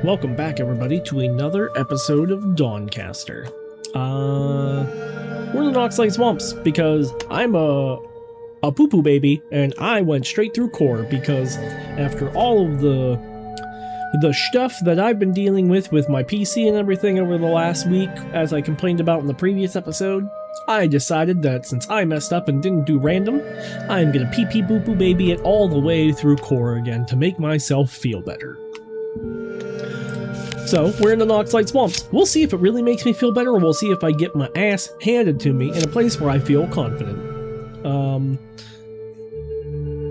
Welcome back, everybody, to another episode of Dawncaster. We're in the Noxlight Swamps because I'm a poo-poo baby, and I went straight through core because after all of the stuff that I've been dealing with my PC and everything over the last week, as I complained about in the previous episode, I decided that since I messed up and didn't do random, I'm gonna pee-poo baby it all the way through core again to make myself feel better. So, we're in the Noxlight Swamps. We'll see if it really makes me feel better, or we'll see if I get my ass handed to me in a place where I feel confident.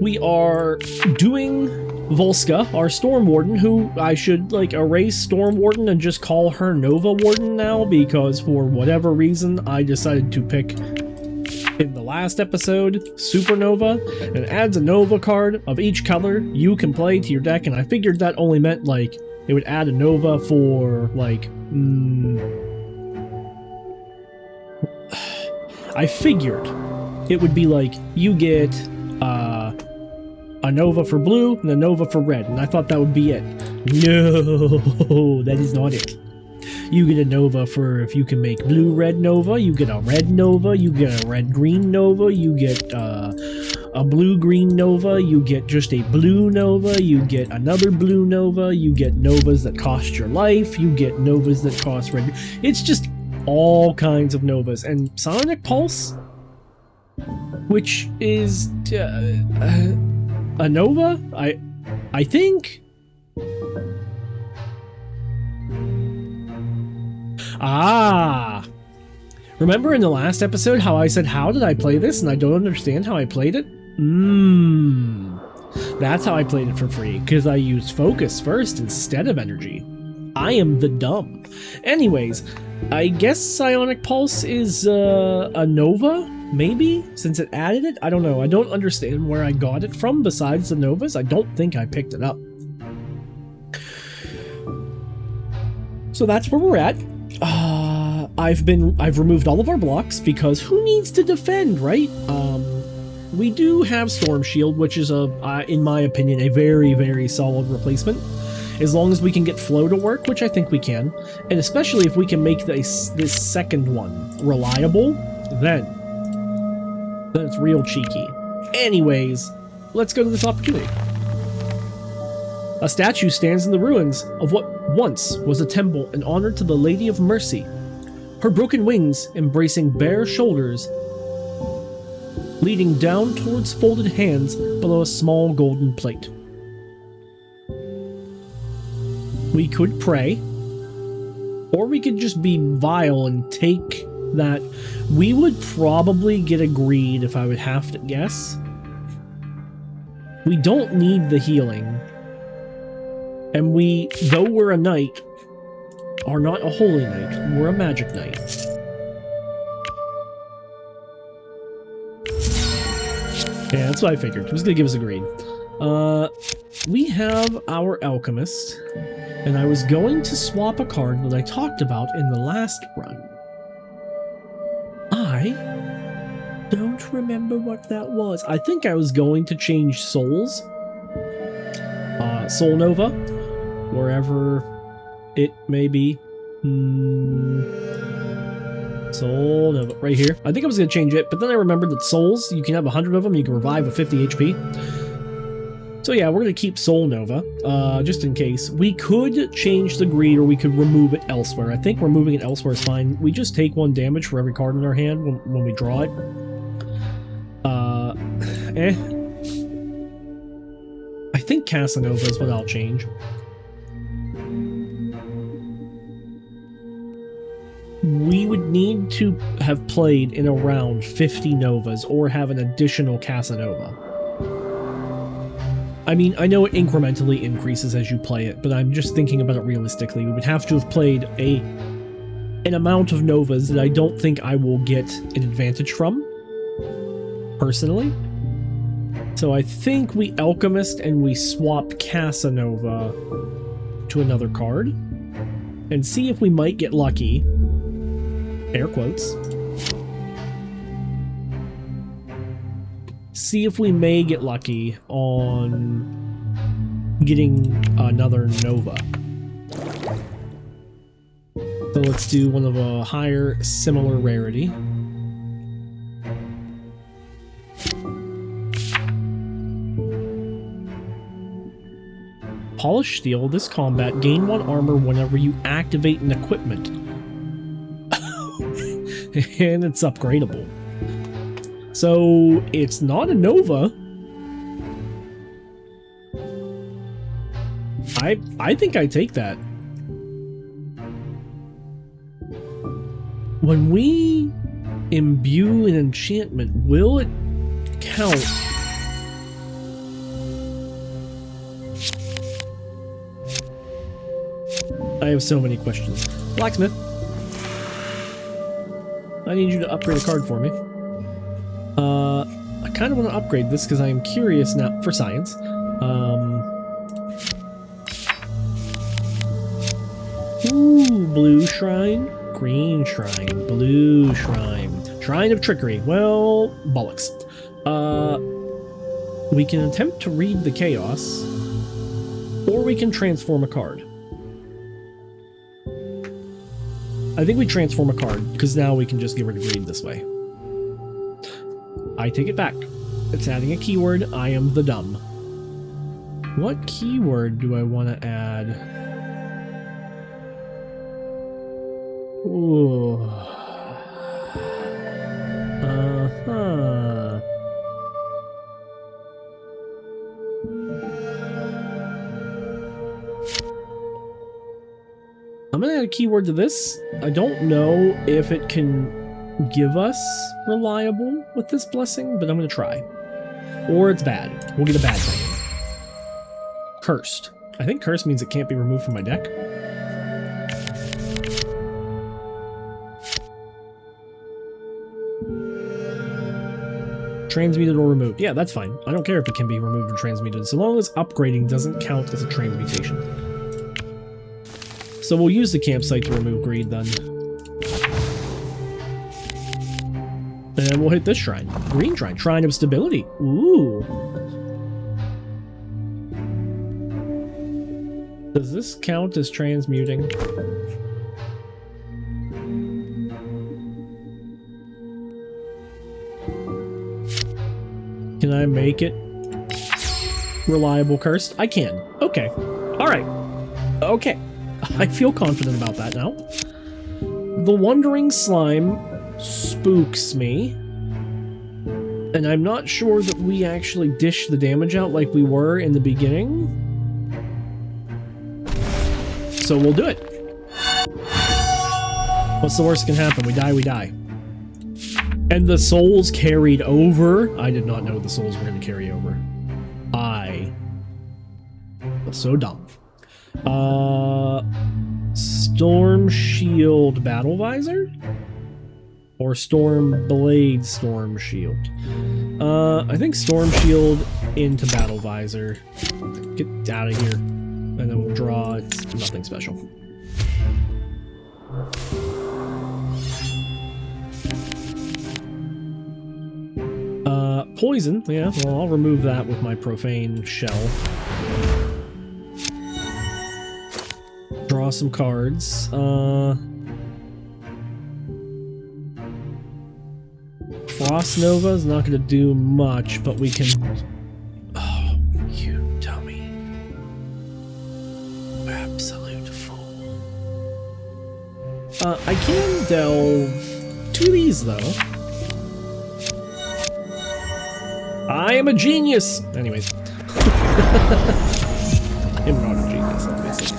We are doing Volska, our Storm Warden, who I should, erase Storm Warden and just call her Nova Warden now, because for whatever reason, I decided to pick, in the last episode, Supernova, and adds a Nova card of each color you can play to your deck, and I figured that only meant, it would add a Nova for, I figured it would be you get, a Nova for blue and a Nova for red, and I thought that would be it. No, that is not it. You get a Nova for if you can make blue-red Nova, you get a red Nova, you get a red-green Nova, you get, a blue-green Nova, you get just a blue Nova, you get another blue Nova, you get Novas that cost your life, you get Novas that cost red. It's just all kinds of Novas. And Sonic Pulse, which is a Nova, I think? Ah! Remember in the last episode how I said, how did I play this and I don't understand how I played it? That's how I played it for free, because I used focus first instead of energy. I am the dumb. Anyways, I guess Psionic Pulse is a Nova, maybe, since it added it? I don't know. I don't understand where I got it from besides the Novas. I don't think I picked it up. So that's where we're at. I've removed all of our blocks because who needs to defend, right? We do have Storm Shield, which is in my opinion, a very, very solid replacement. As long as we can get Flow to work, which I think we can, and especially if we can make this second one reliable, then it's real cheeky. Anyways, let's go to this opportunity. A statue stands in the ruins of what once was a temple in honor to the Lady of Mercy, her broken wings embracing bare shoulders, leading down towards folded hands below a small golden plate. We could pray, or we could just be vile and take that. We would probably get a greed if I would have to guess. We don't need the healing. And we, though we're a knight, are not a holy knight. We're a magic knight. Yeah, that's what I figured. It was gonna give us a greed. We have our Alchemist, and I was going to swap a card that I talked about in the last run. I don't remember what that was. I think I was going to change Souls. Soul Nova, wherever it may be. Soul Nova, right here. I think I was going to change it, but then I remembered that Souls, you can have 100 of them, you can revive with 50 HP. So yeah, we're going to keep Soul Nova, just in case. We could change the greed, or we could remove it elsewhere. I think removing it elsewhere is fine. We just take 1 damage for every card in our hand when we draw it. I think Casanova is what I'll change. We would need to have played in around 50 Novas, or have an additional Casanova. I mean, I know it incrementally increases as you play it, but I'm just thinking about it realistically. We would have to have played an amount of Novas that I don't think I will get an advantage from, personally. So I think we Alchemist and we swap Casanova to another card, and see if we might get lucky. Air quotes. See if we may get lucky on getting another Nova. So let's do one of a higher similar rarity. Polished steel. This combat, gain 1 armor whenever you activate an equipment. And it's upgradable. So it's not a Nova. I think I take that. When we imbue an enchantment, will it count? I have so many questions. Blacksmith, I need you to upgrade a card for me. I kind of want to upgrade this because I am curious now for science. Ooh, blue shrine, green shrine, blue shrine, shrine of trickery. Well, bollocks. We can attempt to read the chaos, or we can transform a card. I think we transform a card, because now we can just get rid of greed this way. I take it back. It's adding a keyword. I am the dumb. What keyword do I want to add? Ooh. Uh-huh. I'm gonna add a keyword to this. I don't know if it can give us reliable with this blessing, but I'm gonna try. Or it's bad. We'll get a bad thing. Cursed. I think cursed means it can't be removed from my deck. Transmuted or removed. Yeah, that's fine. I don't care if it can be removed or transmuted, so long as upgrading doesn't count as a transmutation. So we'll use the campsite to remove greed then. And we'll hit this shrine. Green shrine. Shrine of stability. Ooh. Does this count as transmuting? Can I make it reliable cursed? I can. Okay. Alright. Okay. I feel confident about that now. The Wandering Slime spooks me. And I'm not sure that we actually dish the damage out like we were in the beginning. So we'll do it. What's the worst that can happen? We die, we die. And the souls carried over. I did not know the souls were going to carry over. I was so dumb. Storm Shield Battle Visor? Or Storm Blade Storm Shield? I think Storm Shield into Battle Visor. Get out of here. And then we'll draw. It's nothing special. Poison. Yeah, well, I'll remove that with my Profane Shell. Draw some cards. Frost Nova is not going to do much, but we can... Oh, you dummy. Absolute fool. I can delve 2 of these, though. I am a genius! Anyways. I'm not a genius, obviously.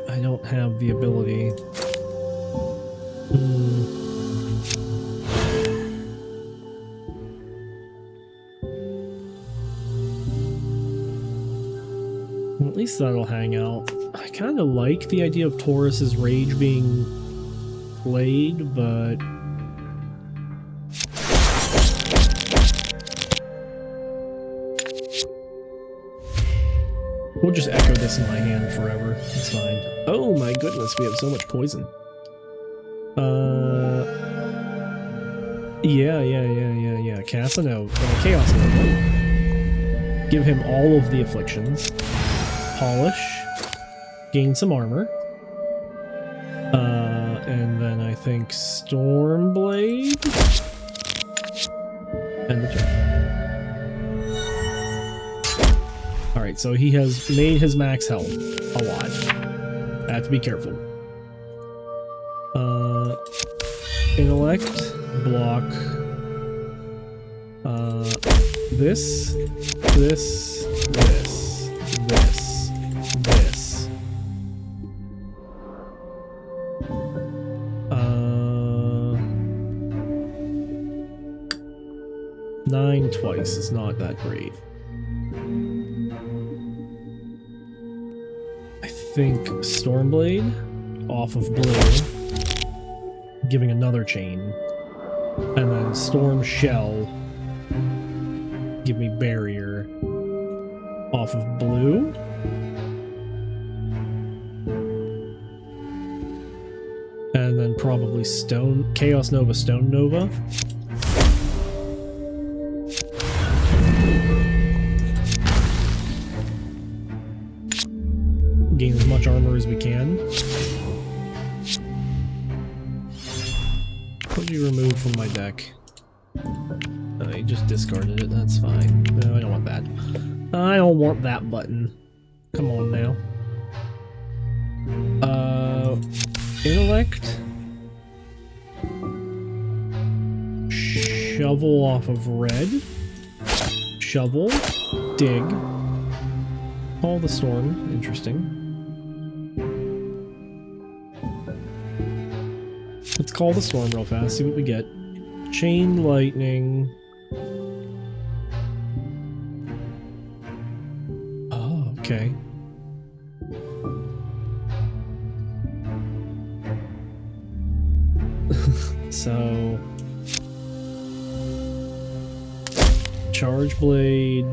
I don't have the ability. Well, at least that'll hang out. I kind of like the idea of Taurus's Rage being played, but... We'll just echo this in my hand forever. It's fine. Oh my goodness, we have so much poison. Yeah. Chaos Nova. Give him all of the afflictions. Polish. Gain some armor. And then I think Stormblade. And the turn. Alright, so he has made his max health a lot. I have to be careful. Intellect. Block. This. This. 9 twice is not that great. I think Stormblade off of Blue, giving another chain, and then Storm Shell, give me Barrier off of Blue. And then probably Chaos Nova, Stone Nova. Gain as much armor as we can. What did you remove from my deck? I just discarded it, that's fine. No, I don't want that. I don't want that button. Come on now. Intellect. Shovel off of red. Shovel. Dig. Call the storm. Interesting. Let's call the storm real fast, see what we get. Chain lightning. Oh, okay. So Charge Blade,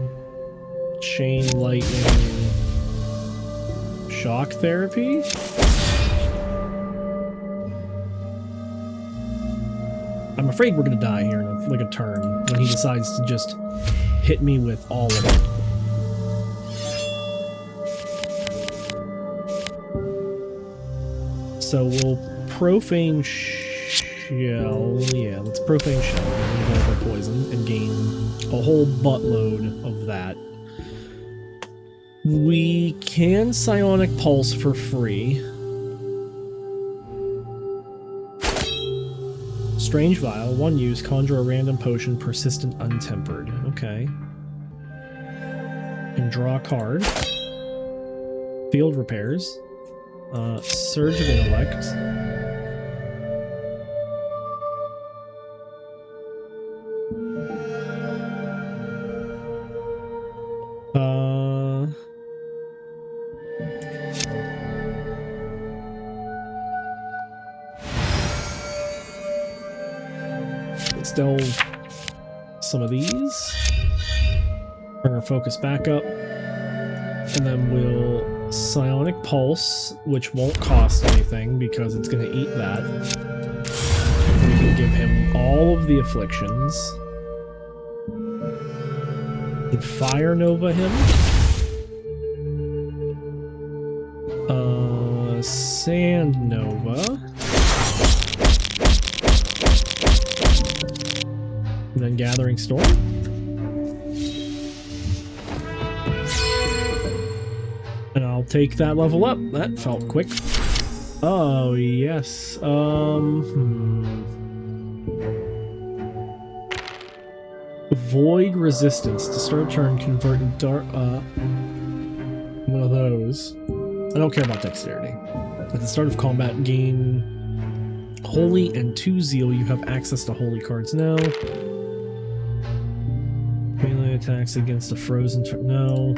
Chain Lightning, Shock Therapy? I'm afraid we're gonna die here in like a turn when he decides to just hit me with all of it. So we'll Profane Shell. Yeah, let's Profane Shell and remove our poison and gain a whole buttload of that. We can Psionic Pulse for free. Strange Vial, 1 use, conjure a random potion, persistent untempered. Okay. And draw a card. Field Repairs. Surge of Intellect. Let's delve some of these. Bring our focus back up. And then we'll Psionic Pulse, which won't cost anything because it's going to eat that. We can give him all of the afflictions. And Fire Nova him. Sand Nova. And then Gathering Storm. And I'll take that level up. That felt quick. Oh, yes. Void Resistance. To start a turn, convert dark. One of those. I don't care about Dexterity. At the start of combat, gain Holy and 2 Zeal. You have access to Holy cards now. Melee attacks against a frozen turn. No.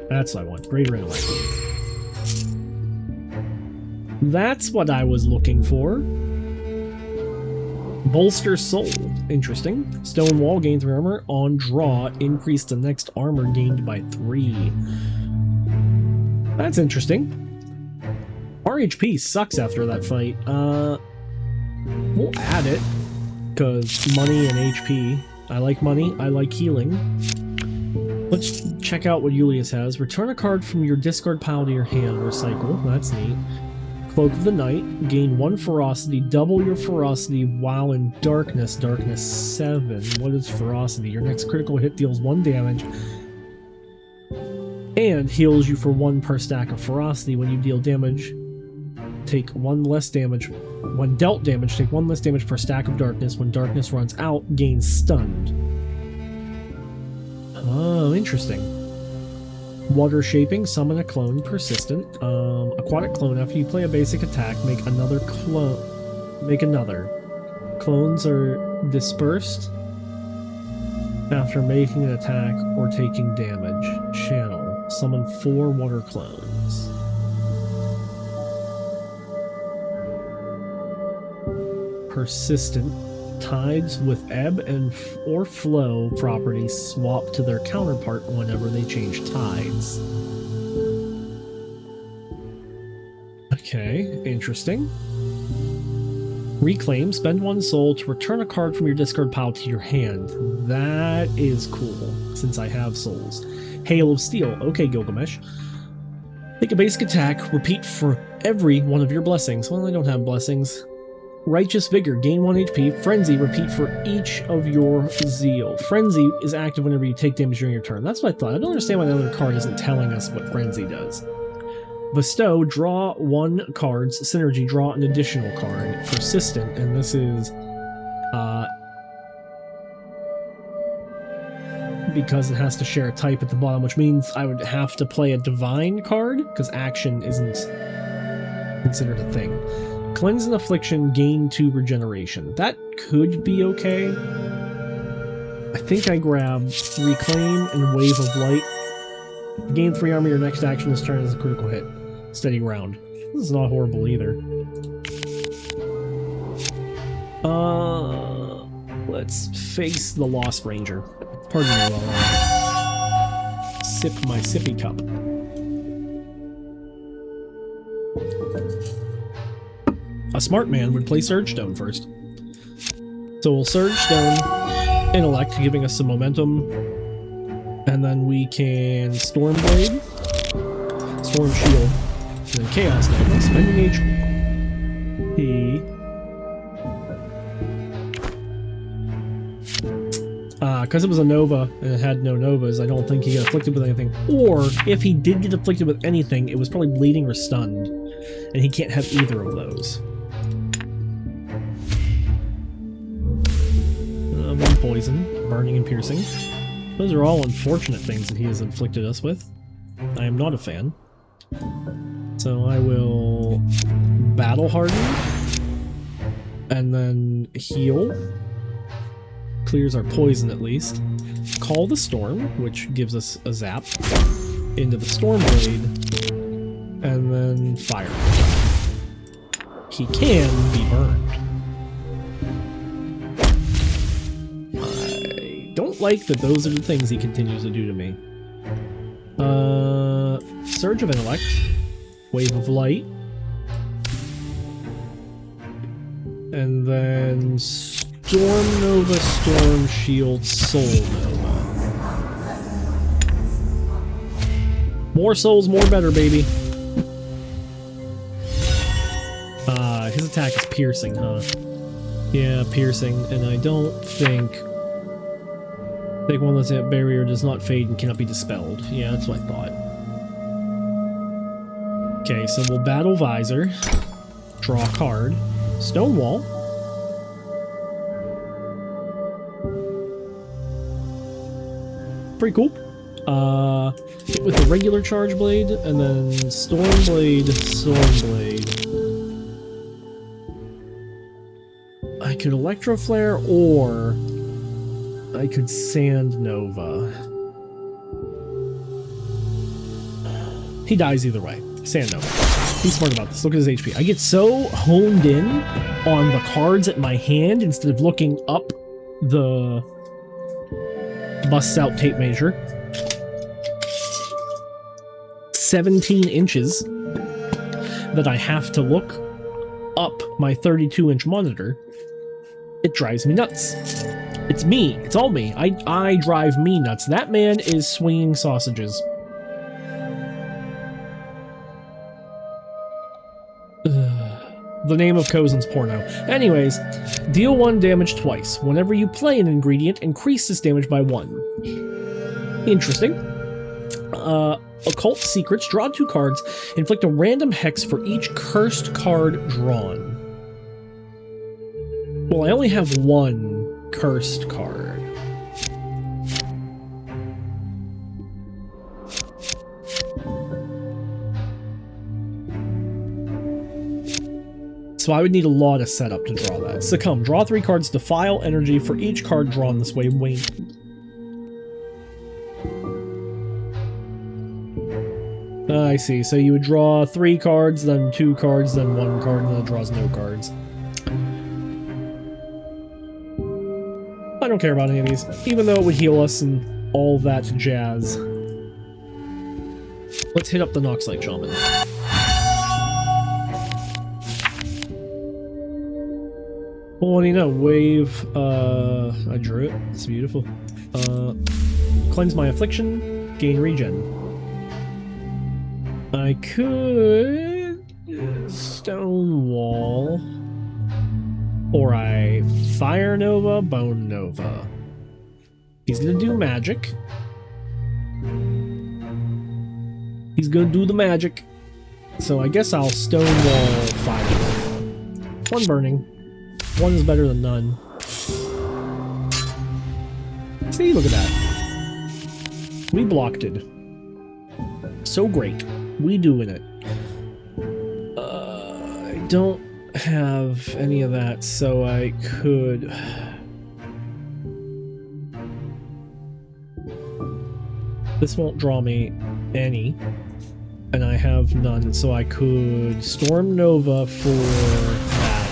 That's what I want. Greater Intellect. That's what I was looking for. Bolster Soul. Interesting. Stone Wall, gain 3 armor. On draw, increase the next armor gained by 3. That's interesting. Our HP sucks after that fight. We'll add it, because money and HP. I like money, I like healing. Let's check out what Julius has. Return a card from your discard pile to your hand. Recycle. That's neat. Cloak of the Night. Gain 1 ferocity. Double your ferocity while in darkness. Darkness 7. What is ferocity? Your next critical hit deals 1 damage and heals you for 1 per stack of ferocity. When you deal damage, take 1 less damage. When dealt damage, take 1 less damage per stack of darkness. When darkness runs out, gain stunned. Oh, interesting. Water shaping, summon a clone, persistent. Aquatic clone, after you play a basic attack, make another clone. Make another. Clones are dispersed after making an attack or taking damage. Channel. Summon 4 water clones. Persistent. Tides with ebb and or flow properties swap to their counterpart whenever they change tides. Okay, interesting. Reclaim. Spend 1 soul to return a card from your discard pile to your hand. That is cool, since I have souls. Hail of Steel. Okay, Gilgamesh. Make a basic attack. Repeat for every one of your blessings. Well, I don't have blessings. Righteous Vigor, gain 1 HP. Frenzy, repeat for each of your Zeal. Frenzy is active whenever you take damage during your turn. That's what I thought. I don't understand why the other card isn't telling us what Frenzy does. Bestow, draw 1 cards. Synergy, draw an additional card. Persistent, and this is because it has to share a type at the bottom, which means I would have to play a Divine card, because action isn't considered a thing. Cleanse and Affliction, gain 2 regeneration. That could be okay. I think I grab Reclaim and Wave of Light. Gain 3 armor, your next action this turn is a critical hit. Steady ground. This is not horrible either. Let's face the Lost Ranger. Pardon me while I sip my sippy cup. A smart man would play Surge Stone first. So we'll Surge Stone, Intellect, giving us some momentum. And then we can Storm Blade, Storm Shield, and then Chaos Knight, spending HP. Because it was a Nova and it had no Novas, I don't think he got afflicted with anything. Or, if he did get afflicted with anything, it was probably bleeding or stunned. And he can't have either of those. One poison, burning and piercing. Those are all unfortunate things that he has inflicted us with. I am not a fan. So I will Battle Harden. And then heal. Clears our poison at least. Call the Storm, which gives us a zap into the Storm Blade. And then fire. He can be burned. I don't like that those are the things he continues to do to me. Surge of Intellect. Wave of Light. And then Storm Nova, Storm Shield, Soul Nova. More souls, more better, baby. His attack is piercing, huh? Yeah, piercing, and I don't think... Take one that's at barrier, does not fade and cannot be dispelled. Yeah, that's what I thought. Okay, so we'll Battle Visor. Draw a card. Stonewall. Pretty cool. Hit with the regular Charge Blade, and then Storm Blade, Storm Blade. I could Electro Flare, or I could Sand Nova. He dies either way. Sand Nova. He's smart about this. Look at his HP. I get so honed in on the cards at my hand instead of looking up the busts out tape measure. 17 inches that I have to look up my 32-inch monitor, it drives me nuts. It's me. It's all me. I drive me nuts. That man is swinging sausages. The name of Cozen's porno. Anyways, deal 1 damage twice. Whenever you play an ingredient, increase this damage by 1. Interesting. Occult secrets. Draw 2 cards. Inflict a random hex for each cursed card drawn. Well, I only have 1 cursed card. So I would need a lot of setup to draw that. Succumb. Draw 3 cards. Defile energy for each card drawn this way. Wayne. I see. So you would draw 3 cards, then 2 cards, then 1 card, and then it draws no cards. I don't care about any of these, even though it would heal us and all that jazz. Let's hit up the Noxlake Shaman. Well, what do you know? Wave, I drew it. It's beautiful. Cleanse my affliction, gain regen. I could Stonewall, or I Fire Nova, Bone Nova. He's gonna do magic. He's gonna do the magic. So I guess I'll Stonewall Fire. 1 burning. 1 is better than none. See, look at that. We blocked it. So great. We doing it. I don't have any of that, so I could... This won't draw me any, and I have none, so I could Storm Nova for that,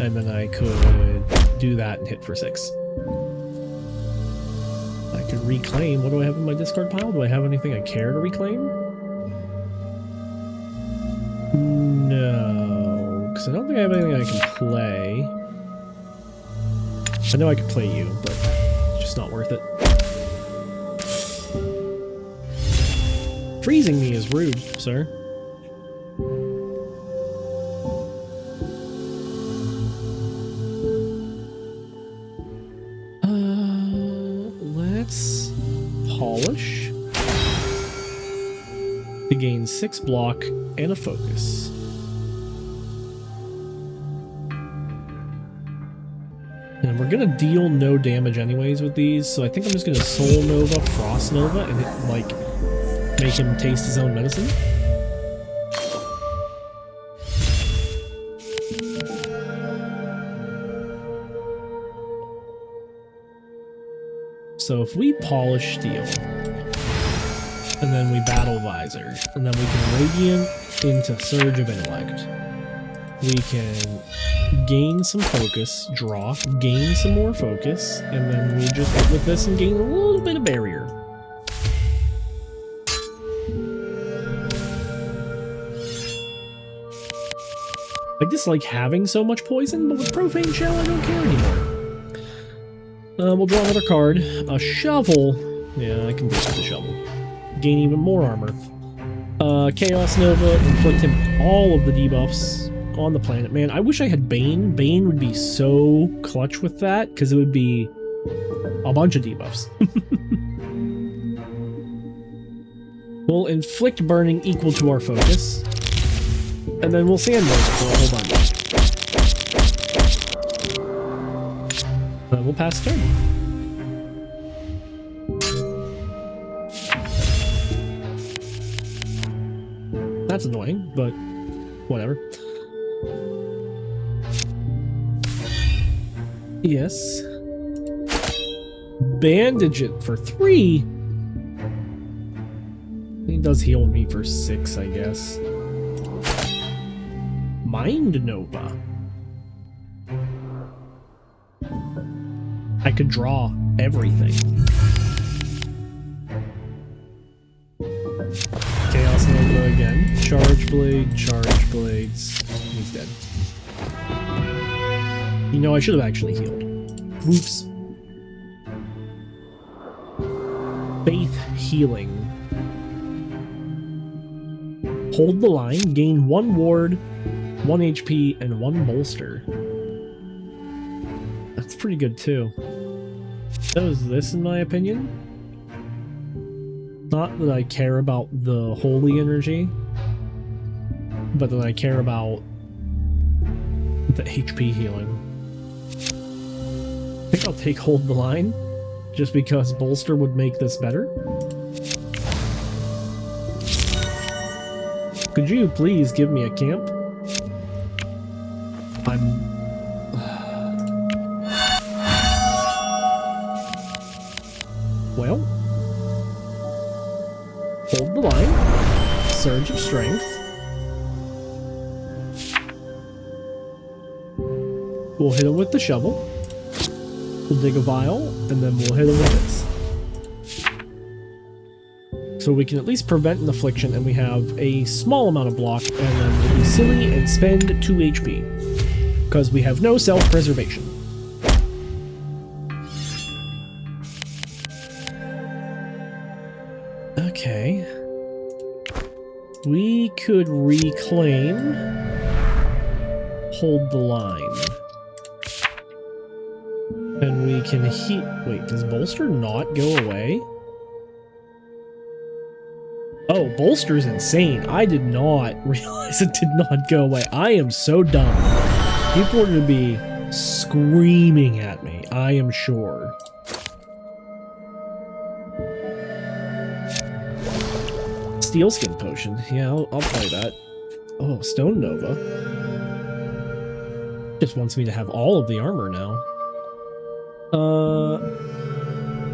and then I could do that and hit for 6. I could reclaim. What do I have in my discard pile? Do I have anything I care to reclaim? No, because I don't think I have anything I can play. I know I could play you, but it's just not worth it. Freezing me is rude, sir. Let's polish to gain 6 block and a focus. And we're gonna deal no damage anyways with these, so I think I'm just gonna Soul Nova, Frost Nova, and hit, like, make him taste his own medicine. So if we polish steel, and then we battle visor, and then we can radiant into Surge of Intellect, we can gain some focus, draw, gain some more focus, and then we just hit with this and gain a little bit of barrier. I dislike having so much poison, but with Profane Shell I don't care anymore. We'll draw another card. A shovel. Yeah, I can deal with the shovel. Gain even more armor. Chaos Nova, inflict him all of the debuffs on the planet. Man, I wish I had Bane. Bane would be so clutch with that, because it would be a bunch of debuffs. We'll inflict burning equal to our focus. And then we'll Sandburn for a whole bunch. We'll pass turn. That's annoying, but whatever. Yes. Bandage it for 3. He does heal me for 6, I guess. Mind Nova. I could draw everything. Chaos Nova. blade, charge blades. He's dead. You know, I should have actually healed. Whoops. Faith healing. Hold the line, gain 1 ward, 1 HP, and 1 bolster. That's pretty good too. So is this, in my opinion? Not that I care about the holy energy, but that I care about the HP healing. I think I'll take hold the line, just because bolster would make this better. Could you please give me a camp? Well, hold the line. Surge of strength. We'll hit him with the shovel. We'll dig a vial, and then we'll hit him with this. So we can at least prevent an affliction, and we have a small amount of block, and then we'll be silly and spend 2 HP. Because we have no self-preservation. Okay. We could reclaim hold the line. And we can heat. Wait, does bolster not go away? Oh, bolster's insane. I did not realize it did not go away. I am so dumb. People are going to be screaming at me, I am sure. Steel skin potion. Yeah, I'll play that. Oh, Stone Nova. Just wants me to have all of the armor now.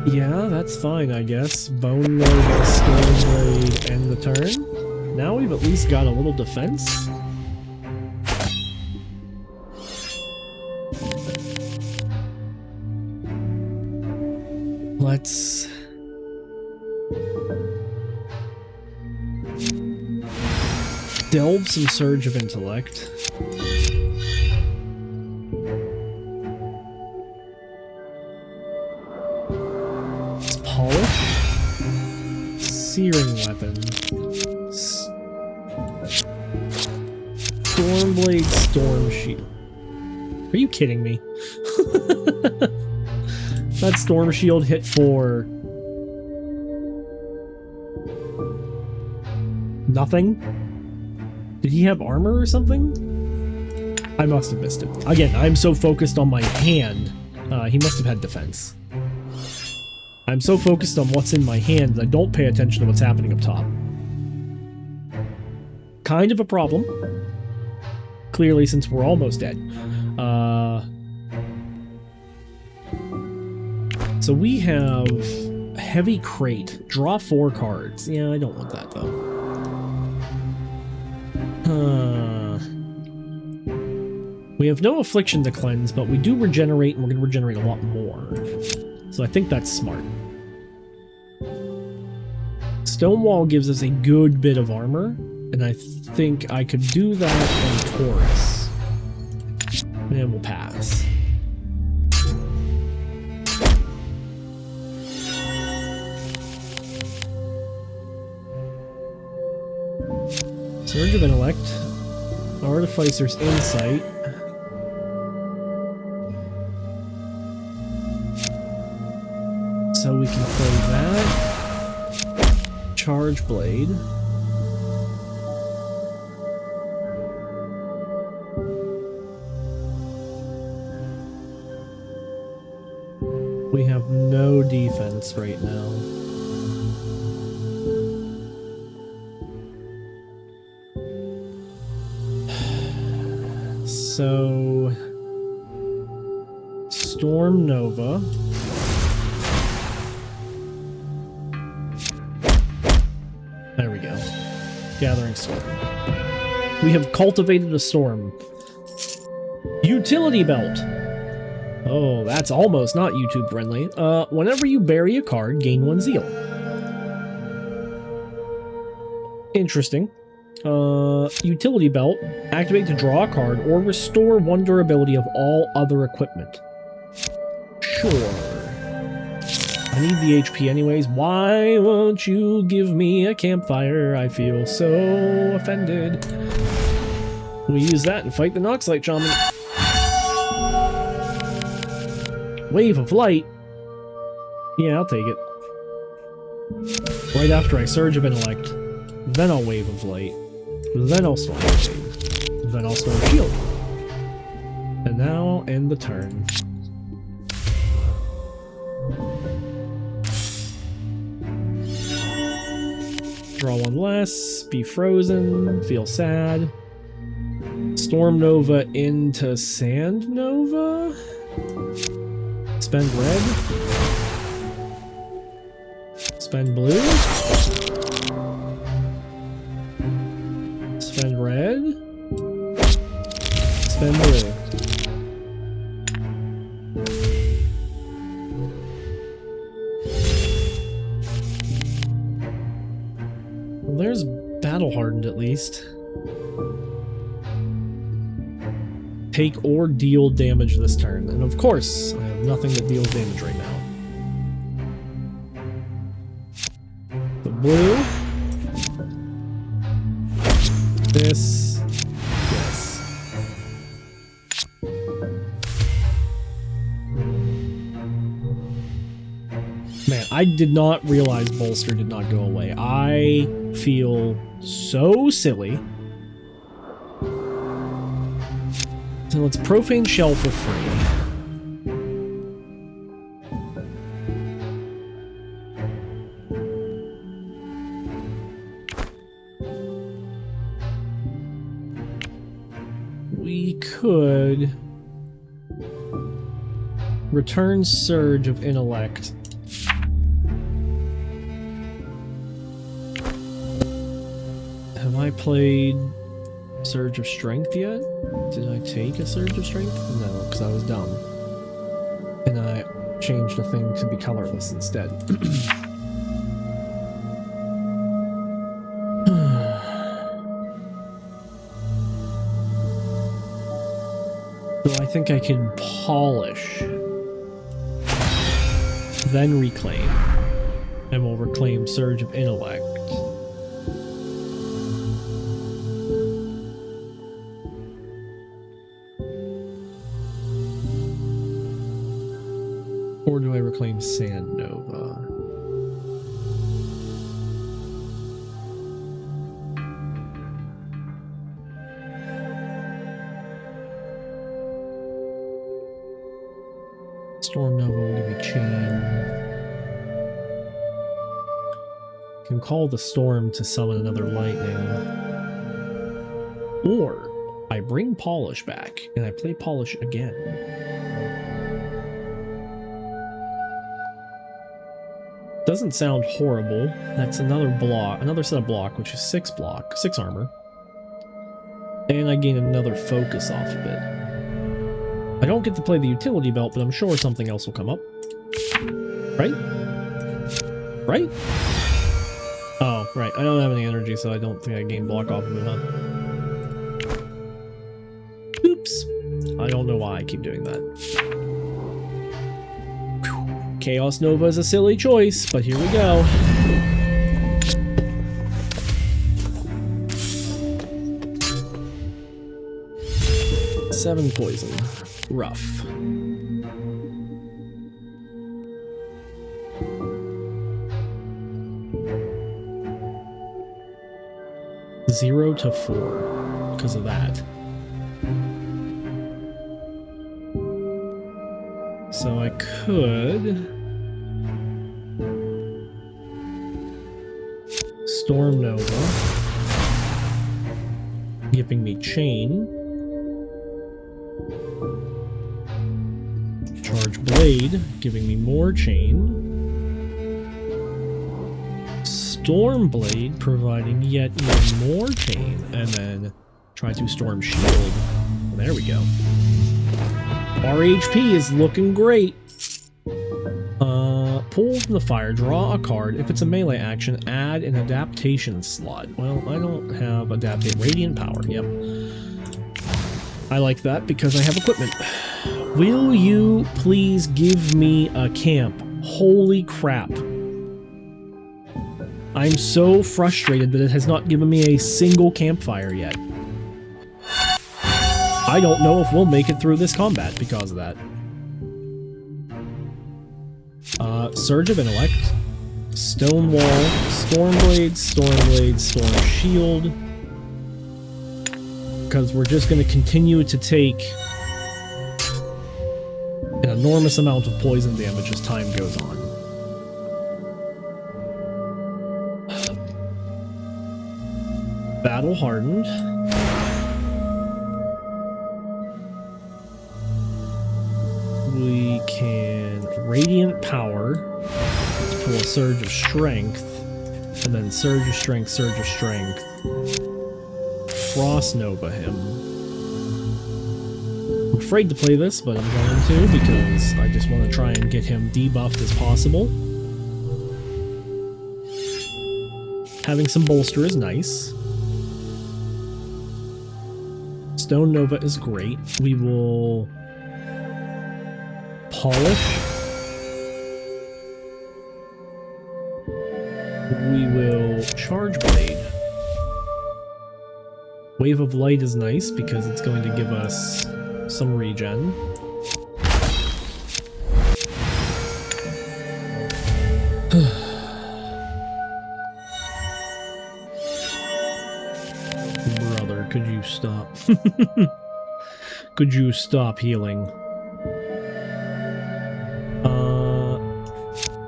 Yeah, that's fine, I guess. Bone Nova, Stone Blade, and the turn. Now we've at least got a little defense. Let's... delve some Surge of Intellect. Let's polish. Searing Weapon. Stormblade, Storm Shield. Are you kidding me? That Storm Shield hit for... nothing? Did he have armor or something? I must have missed it. Again, I'm so focused on my hand. He must have had defense. I'm so focused on what's in my hand that I don't pay attention to what's happening up top. Kind of a problem. Clearly, since we're almost dead. So we have Heavy Crate. Draw 4 cards. Yeah, I don't want that, though. We have no affliction to cleanse, but we do regenerate, and we're going to regenerate a lot more. So I think that's smart. Stonewall gives us a good bit of armor, and I think I could do that on Taurus. And we'll pass. Surge of Intellect, Artificer's Insight, so we can play that, Charge Blade, we have no defense right now. So, Storm Nova. There we go. Gathering Storm. We have cultivated a storm. Utility Belt. Oh, that's almost not YouTube friendly. Whenever you bury a card, gain 1 zeal. Interesting. Utility belt. Activate to draw a card or restore 1 durability of all other equipment. Sure. I need the HP anyways. Why won't you give me a campfire? I feel so offended. We use that and fight the Noxlite Shaman. Wave of Light. Yeah, I'll take it. Right after I Surge of Intellect. Then I'll Wave of Light. Then I'll Storm Blade. Then I'll Storm Shield. And now I'll end the turn. Draw 1 less, be frozen, feel sad. Storm Nova into Sand Nova? Spend red. Spend blue. Spend red. Spend blue. Well, there's Battle Hardened at least. Take or deal damage this turn. And of course, I have nothing that deals damage right now. The blue. This. Yes. Man, I did not realize Bolster did not go away. I feel so silly. So let's Profane Shell for free. We could return Surge of Intellect. Have I played Surge of Strength yet? Did I take a Surge of Strength? No, because I was dumb. And I changed the thing to be colorless instead. So I think I can Polish. Then Reclaim. And we'll reclaim Surge of Intellect. Or do I reclaim Sand Nova? Storm Nova will give me Chain. Can call the Storm to summon another Lightning. Or I bring Polish back and I play Polish again. Doesn't sound horrible. That's another block, another set of block, which is 6 block, 6 armor. And I gain another focus off of it. I don't get to play the utility belt, but I'm sure something else will come up. Right? Right? Oh, right. I don't have any energy, so I don't think I gain block off of it, huh? Oops. I don't know why I keep doing that. Chaos Nova is a silly choice, but here we go. Seven poison. Rough. Zero to 4 because of that. So I could Storm Nova, giving me Chain. Charge Blade, giving me more Chain. Storm Blade, providing yet even more Chain. And then try to Storm Shield. There we go. Our HP is looking great. pull from the fire, draw a card. If it's a melee action, add an adaptation slot. Well, I don't have adaptate radiant power. Yep. I like that because I have equipment. Will you please give me a camp? Holy crap. I'm so frustrated that it has not given me a single campfire yet. I don't know if we'll make it through this combat because of that. Surge of Intellect, Stone Wall, Stormblade, Stormblade, Storm Shield. Because we're just going to continue to take an enormous amount of poison damage as time goes on. Battle Hardened. We can Radiant Power to pull a Surge of Strength, and then Surge of Strength, Surge of Strength. Frost Nova him. I'm afraid to play this, but I'm going to because I just want to try and get him debuffed as possible. Having some bolster is nice. Stone Nova is great. We will Polish. We will Charge Blade. Wave of Light is nice because it's going to give us some regen. Brother, could you stop? Could you stop healing?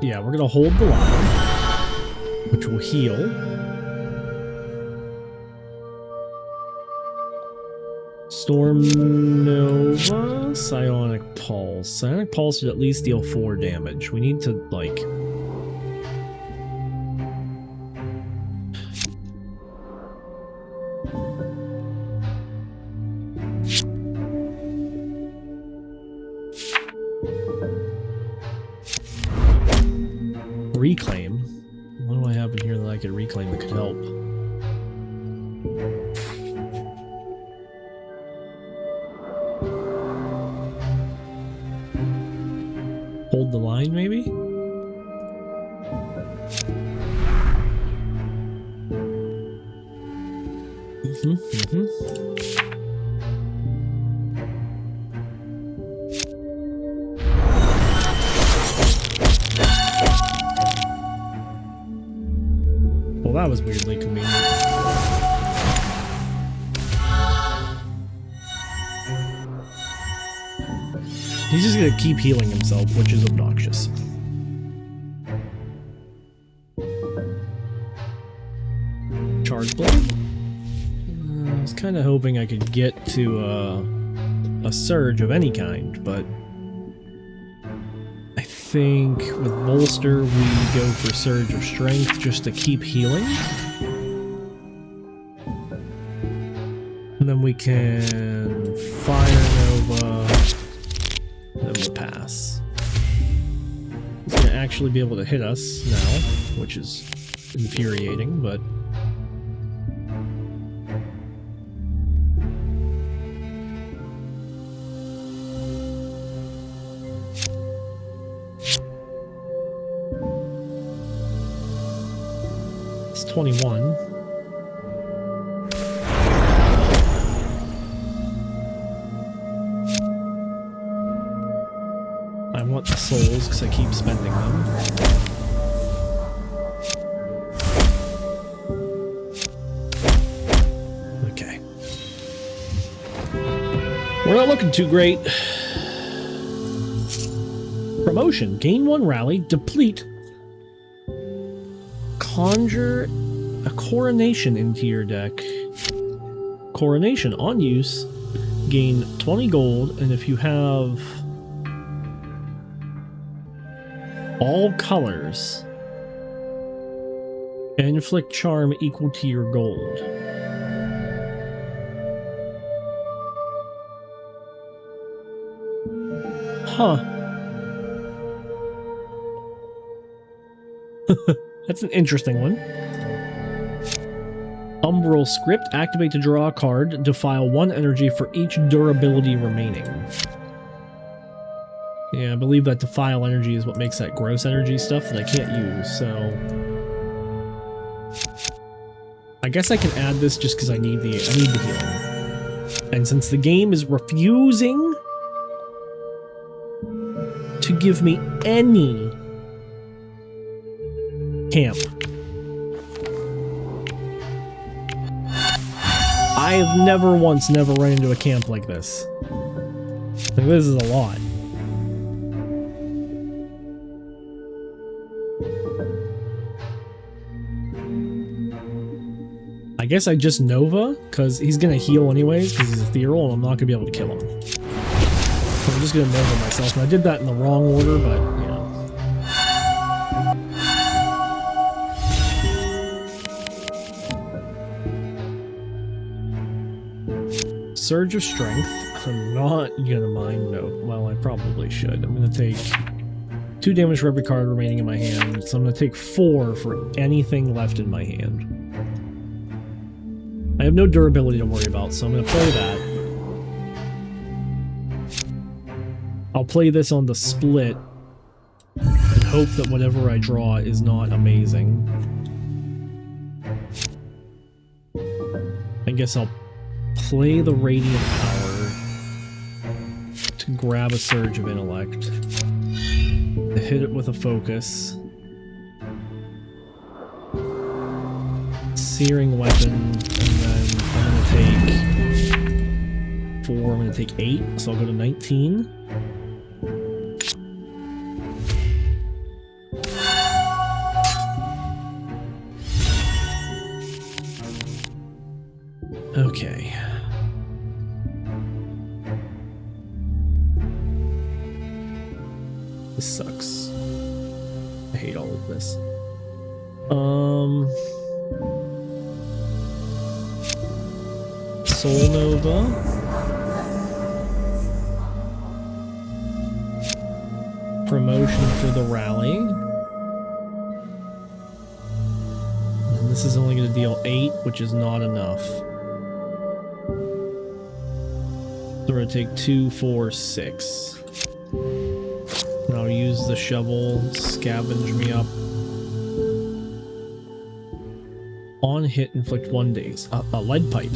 Yeah, we're gonna hold the line, which will heal. Storm Nova, Psionic Pulse. Psionic Pulse should at least deal 4 damage. We need to, like... Reclaim. What do I have in here that I could reclaim that could help? Hold the line, maybe? Well, that was weirdly convenient. He's just gonna keep healing himself, which is obnoxious. Charge Blade? I was kind of hoping I could get to a surge of any kind, but I think with Bolster we go for Surge of Strength just to keep healing. And then we can Fire Nova. Then we'll pass. He's going to actually be able to hit us now, which is infuriating, but... It's 21. I want the souls because I keep spending them. Okay. We're not looking too great. Promotion. Gain 1 rally. Deplete. Conjure a coronation into your deck. Coronation on use. Gain 20 gold, and if you have all colors, inflict charm equal to your gold. Huh. That's an interesting one. Umbral Script. Activate to draw a card. Defile 1 energy for each durability remaining. Yeah, I believe that defile energy is what makes that gross energy stuff that I can't use, so... I guess I can add this just because I need the healing. And since the game is refusing to give me any camp, I have never once run into a camp like this. Like, this is a lot. I guess I just Nova, because he's going to heal anyways, because he's ethereal, and I'm not going to be able to kill him. So I'm just going to Nova myself, and I did that in the wrong order, but, you know. Surge of Strength. I'm not going to mind Nova. Well, I probably should. I'm going to take 2 damage for every card remaining in my hand, so I'm going to take 4 for anything left in my hand. I have no durability to worry about, so I'm going to play that. I'll play this on the split and hope that whatever I draw is not amazing. I guess I'll play the Radiant Power to grab a Surge of Intellect, to hit it with a Focus. Searing Weapon, and then I'm going to take 4, I'm going to take 8, so I'll go to 19. Okay. This sucks. I hate all of this. Soul Nova. Promotion for the rally. And this is only going to deal 8, which is not enough. So we're going to take 2, 4, 6. And I'll use the shovel, scavenge me up. On hit, inflict 1 daze. A lead pipe.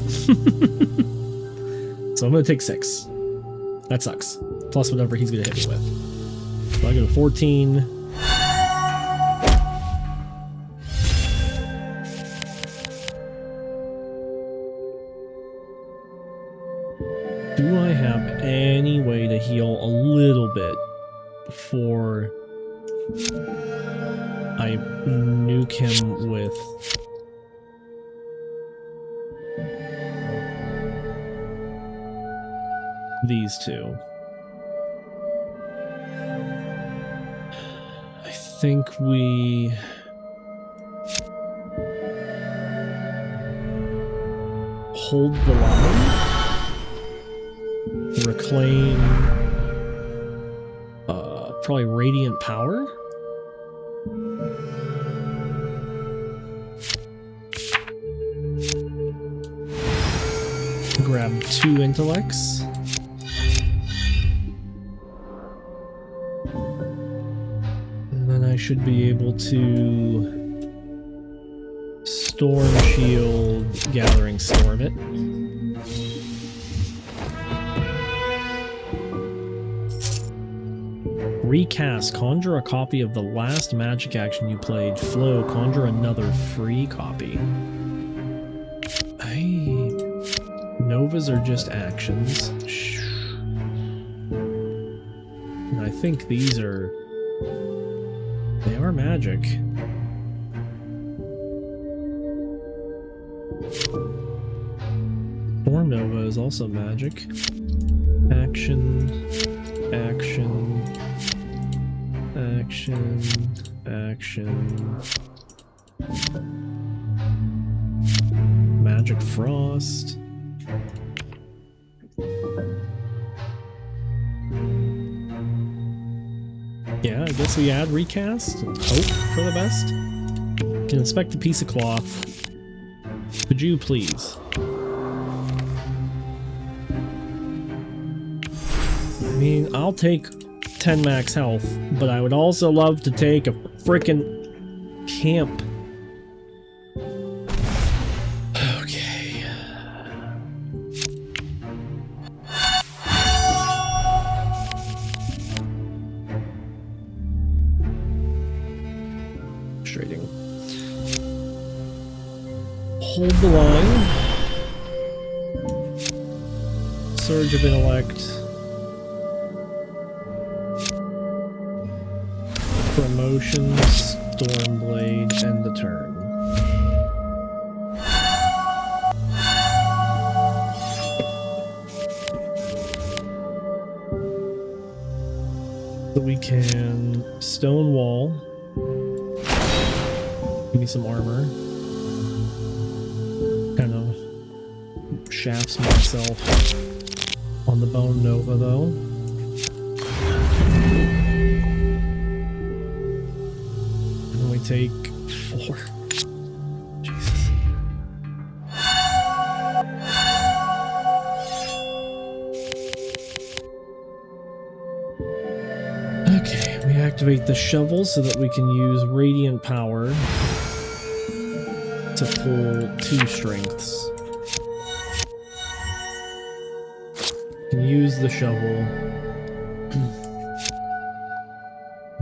So I'm going to take 6. That sucks. Plus whatever he's going to hit me with. So I go to 14. Do I have any way to heal a little bit before I nuke him with... these two? I think we... hold the line. Reclaim... probably Radiant Power? Grab 2 intellects. I should be able to Storm Shield, Gathering Storm it. Recast. Conjure a copy of the last magic action you played. Flow. Conjure another free copy. Novas are just actions. And I think these are... they are magic. Storm Nova is also magic. Action, action, action, action. Magic Frost. Yeah, I guess we add recast and hope for the best. Can inspect the piece of cloth. Could you please? I mean, I'll take 10 max health, but I would also love to take a frickin' camp. Okay. Frustrating. Hold the line. Surge of intellect. Promotion, Stormblade, end the turn. So we can Stonewall. Give me some armor. Kind of shafts myself on the Bone Nova though. Take 4. Jesus. Okay, we activate the shovel so that we can use radiant power to pull 2 strengths. Can use the shovel.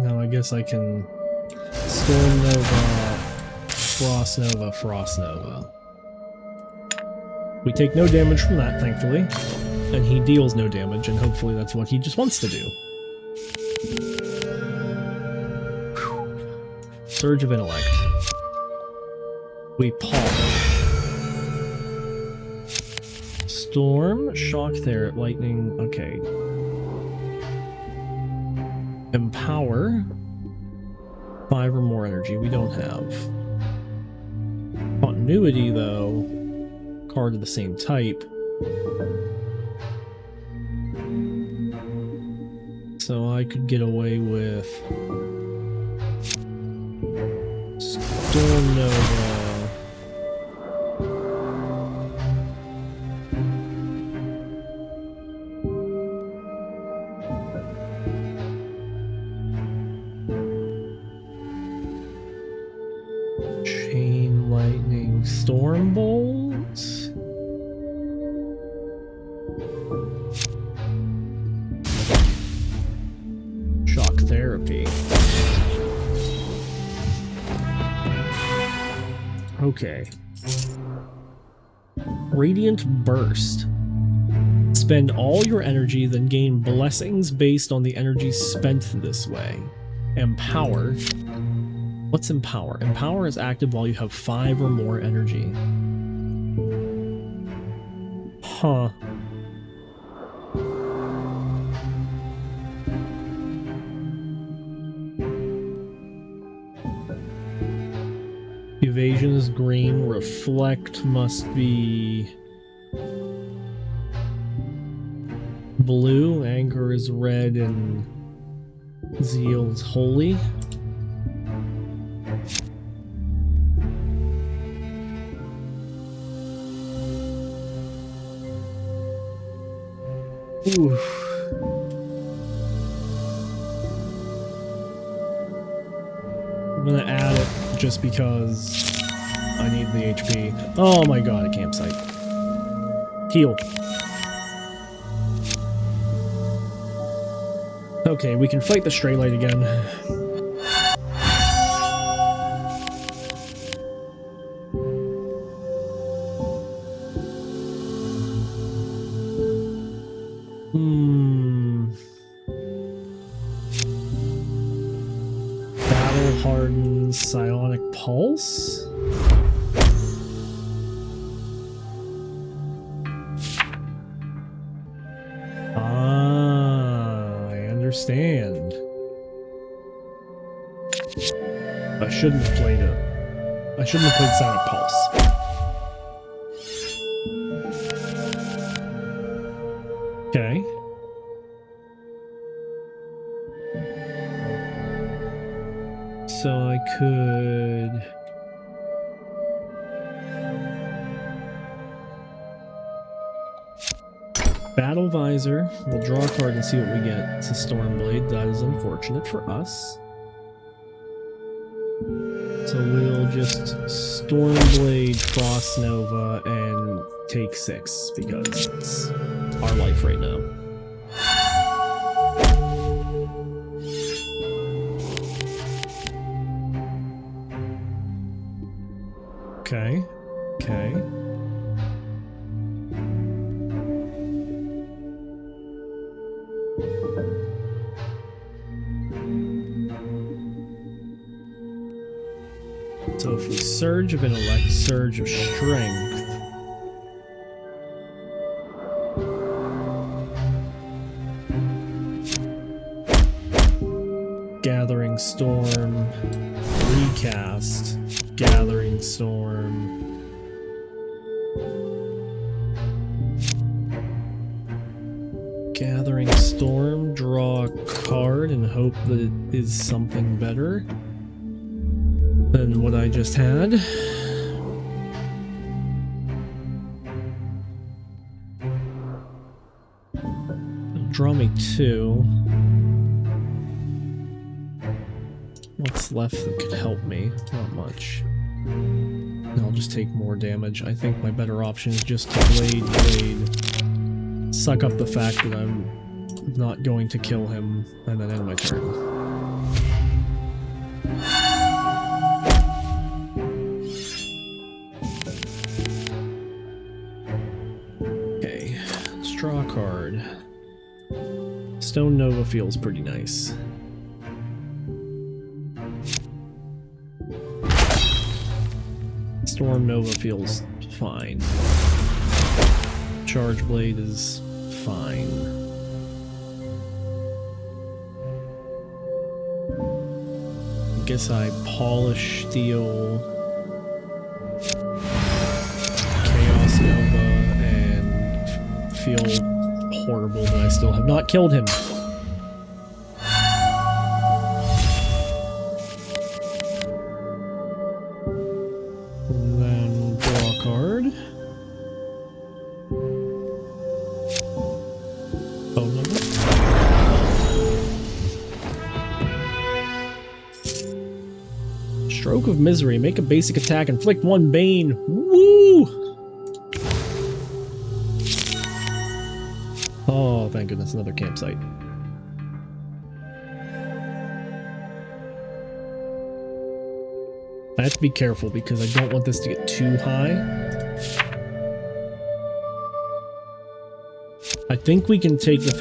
Now I guess I can Storm Nova, Frost Nova, Frost Nova. We take no damage from that, thankfully. And he deals no damage, and hopefully that's what he just wants to do. Whew. Surge of Intellect. We polish. Storm, Shock there, Lightning, okay. Empower. 5 or more energy, we don't have. Continuity, though, card of the same type. So I could get away with Storm Nova. Storm Bolt. Shock Therapy. Okay. Radiant Burst. Spend all your energy, then gain blessings based on the energy spent this way. Empower. What's Empower? Empower is active while you have 5 or more energy. Huh. Evasion is green. Reflect must be blue. Anger is red, and Zeal is holy. Oof. I'm gonna add it just because I need the HP. Oh my god, a campsite. Heal. Okay, we can fight the Stray Light again. Hardened Psionic Pulse? Ah, I understand. I shouldn't have played it. I shouldn't have played Psionic Pulse. Okay. So I could... Battle Visor. We'll draw a card and see what we get. It's a Stormblade. That is unfortunate for us. So we'll just Stormblade, Frost Nova, and take 6 because it's our life right now. Okay. Okay. So if we Surge of Intellect, Surge of Strength. Gathering Storm, Recast, Gathering Storm. Gathering Storm, draw a card and hope that it is something better than what I just had. It'll draw me 2. What's left that could help me? Not much. I'll just take more damage. I think my better option is just to Blade. Suck up the fact that I'm not going to kill him, and then end my turn. Okay, let's draw a card. Stone Nova feels pretty nice. Storm Nova feels fine. Charge Blade is fine. I guess I Polish Steel, Chaos Nova, and feel horrible that I still have not killed him. Stroke of Misery. Make a basic attack. Inflict 1 Bane. Woo! Oh, thank goodness. Another campsite. I have to be careful because I don't want this to get too high. I think we can take the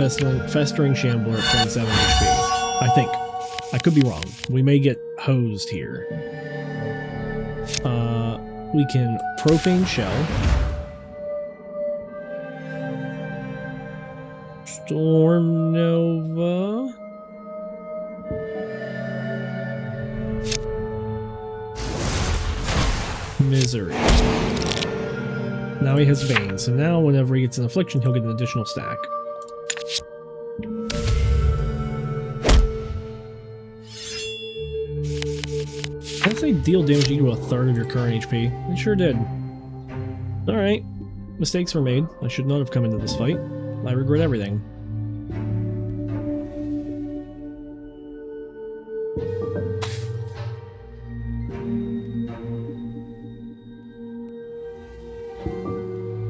Festering Shambler at 27 HP. I think. I could be wrong. We may get hosed here. We can Profane Shell. Storm Nova. Misery. Now he has Bane, so now whenever he gets an Affliction, he'll get an additional stack. Did I say deal damage equal to 1/3 of your current HP? It sure did. Alright. Mistakes were made. I should not have come into this fight. I regret everything.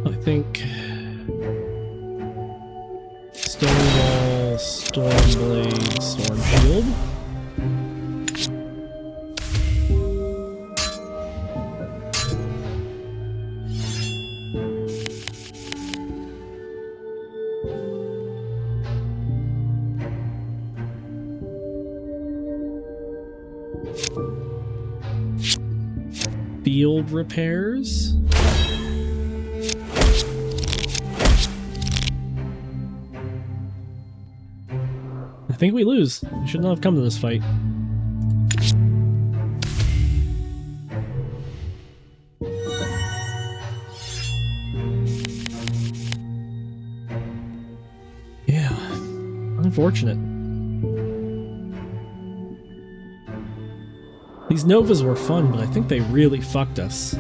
I think Stonewall, Stormblade, Storm Shield. Field repairs. I think we lose. We should not have come to this fight. Yeah, unfortunate. These Novas were fun, but I think they really fucked us.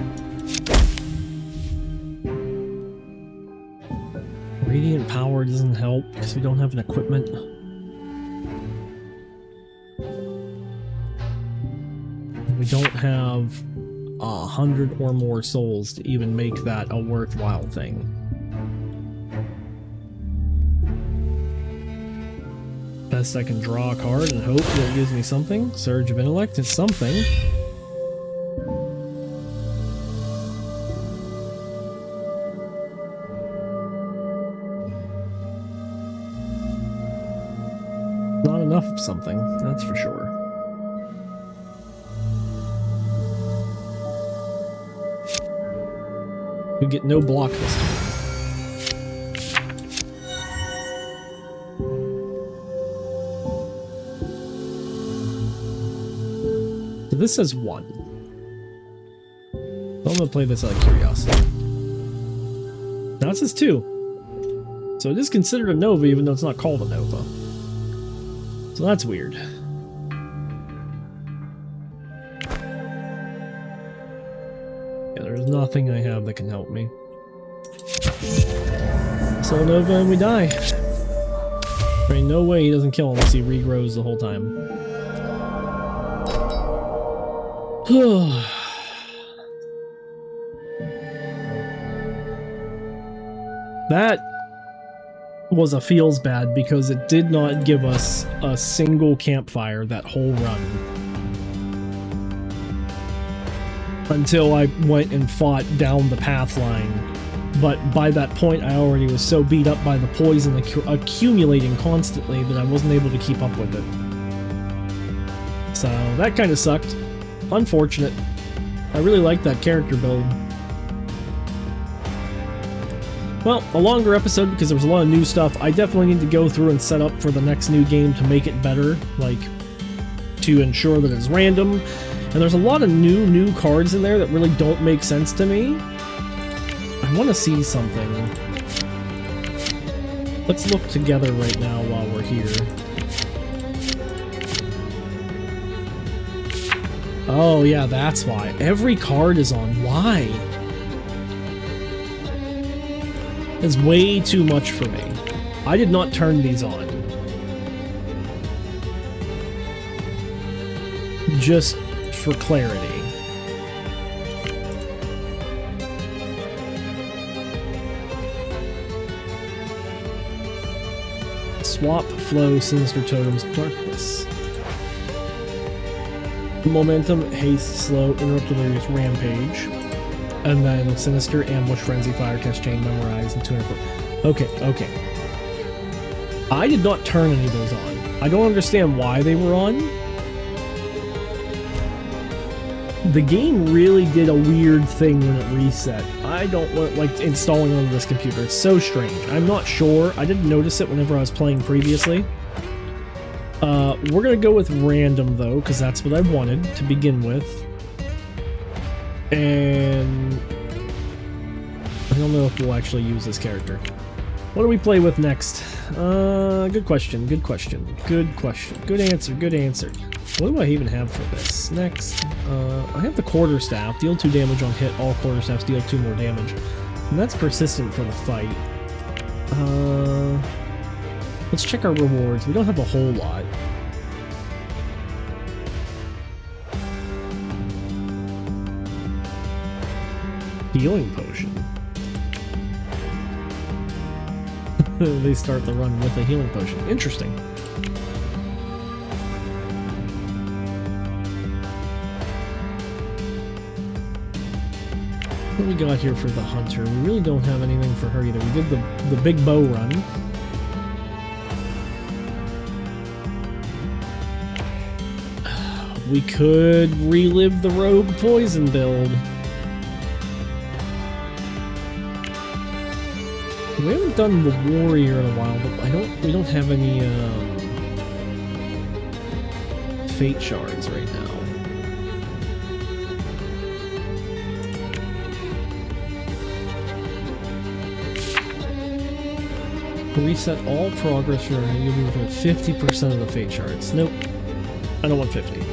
Radiant power doesn't help because we don't have an equipment. We don't have 100 or more souls to even make that a worthwhile thing. Best I can draw a card and hope that it gives me something. Surge of Intellect is something. Not enough of something, that's for sure. We get no block this time. So this says 1. So I'm gonna play this out of curiosity. Now it says 2. So it is considered a Nova even though it's not called a Nova. So that's weird. There's nothing I have that can help me. Soul Nova and we die. There ain't no way he doesn't kill unless he regrows the whole time. That was a feels bad because it did not give us a single campfire that whole run. Until I went and fought down the path line. But by that point I already was so beat up by the poison accumulating constantly that I wasn't able to keep up with it. So that kind of sucked. Unfortunate. I really liked that character build. Well, a longer episode because there was a lot of new stuff. I definitely need to go through and set up for the next new game to make it better, like to ensure that it's random. And there's a lot of new cards in there that really don't make sense to me. I want to see something. Let's look together right now while we're here. Oh yeah, that's why. Every card is on. Why? It's way too much for me. I did not turn these on. Just for clarity. Swap, flow, sinister totems, darkness. Momentum, haste, slow, interrupt, delirious, rampage. And then sinister, ambush, frenzy, fire, catch, chain, memorize, and 200. Okay. I did not turn any of those on. I don't understand why they were on. The game really did a weird thing when it reset. I don't like installing onto this computer. It's so strange. I'm not sure. I didn't notice it whenever I was playing previously. We're gonna go with random though, because that's what I wanted to begin with. And I don't know if we'll actually use this character. What do we play with next? Good question. Good answer. What do I even have for this? Next, I have the quarterstaff. Deal 2 damage on hit. All quarterstaffs deal 2 more damage. And that's persistent for the fight. Let's check our rewards. We don't have a whole lot. Healing potion. They start the run with a healing potion. Interesting. What do we got here for the hunter? We really don't have anything for her either. We did the big bow run. We could relive the rogue poison build. We haven't done the warrior in a while, but we don't have any fate shards right now. Reset all progress for you'll be within 50% of the fate shards. Nope. I don't want 50.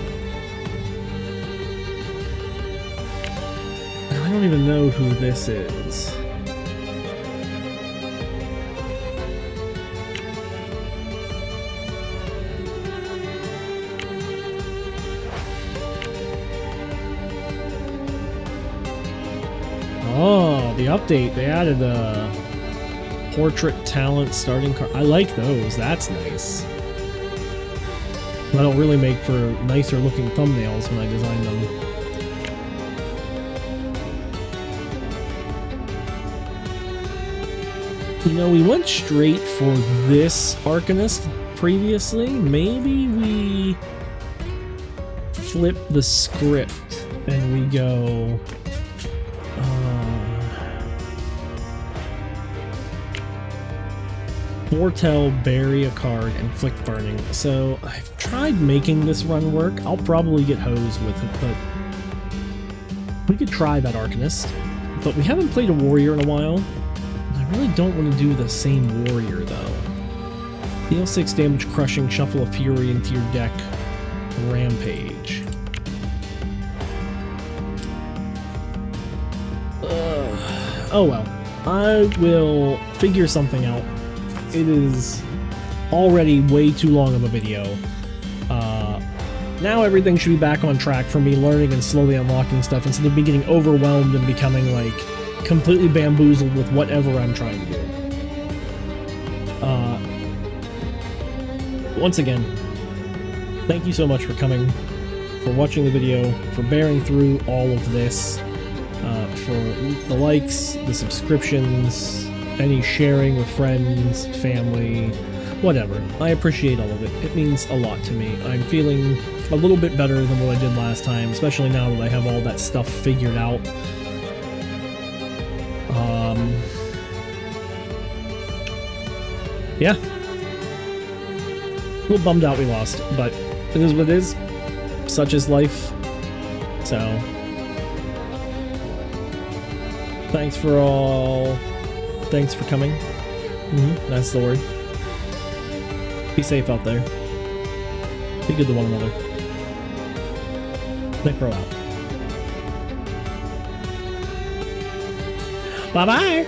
I don't even know who this is. Oh, the update. They added a portrait talent starting card. I like those. That's nice. That'll really make for nicer looking thumbnails when I design them. You know, we went straight for this Arcanist previously. Maybe we flip the script and we go... Foretell, bury a card, inflict burning. So I've tried making this run work. I'll probably get hosed with it, but we could try that Arcanist. But we haven't played a warrior in a while. I really don't want to do the same warrior though. Deal 6 damage, crushing, shuffle a fury into your deck, rampage. Oh well. I will figure something out. It is already way too long of a video. Now everything should be back on track for me learning and slowly unlocking stuff instead of me getting overwhelmed and becoming like completely bamboozled with whatever I'm trying to do. Once again, thank you so much for coming, for watching the video, for bearing through all of this, for the likes, the subscriptions, any sharing with friends, family, whatever. I appreciate all of it. It means a lot to me. I'm feeling a little bit better than what I did last time, especially now that I have all that stuff figured out. Yeah. A little bummed out we lost, but it is what it is. Such is life. So, thanks for coming. That's the word. Be safe out there. Be good to one another. Necro out. Bye-bye!